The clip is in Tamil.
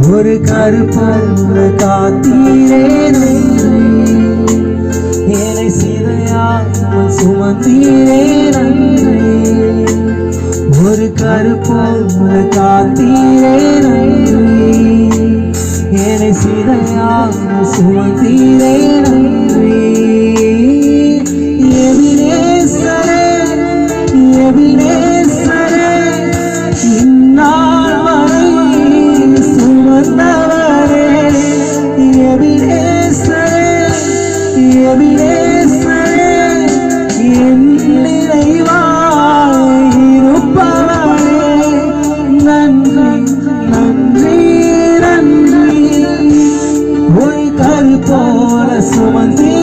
ஒரு கருப்பொரு காத்தீரே என்னை சிதையாமல் சுமந்தீரே ஒரு கருப்பொரு காத்தீரே என்னை சிதையாமல் சுமந்தீரே எபினேசரே எபினேசரே இந்நாள் வரை சுமந்தவரே எபினேசரே எபினேசரே என் நிறைவா